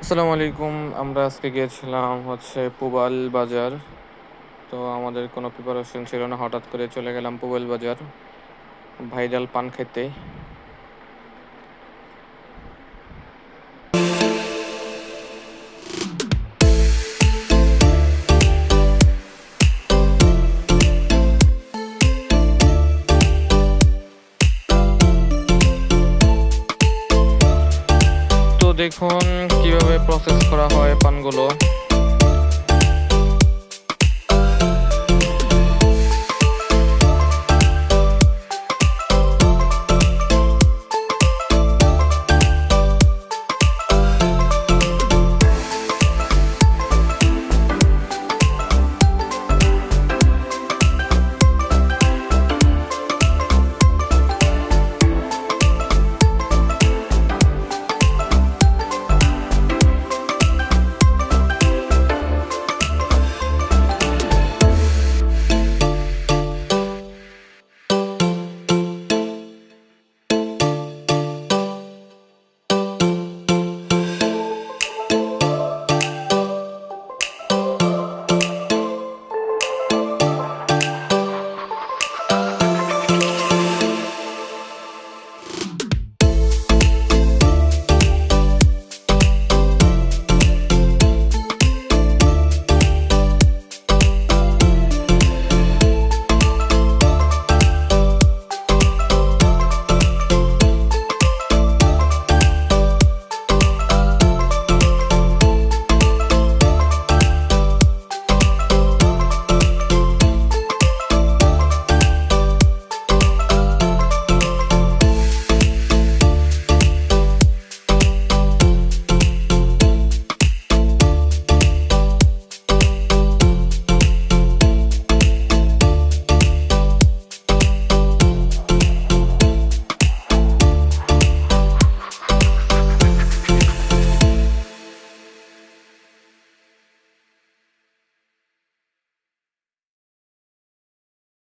আসসালামু আলাইকুম। আমরা আজকে গিয়েছিলাম পুবাল বাজার। তো আমাদের কোনো প্রিপারেশন ছিল না, হঠাৎ করে চলে গেলাম পুবাল বাজার ভাইরাল পান খেতে। তো দেখুন কিভাবে প্রসেস করা হয় পানগুলো।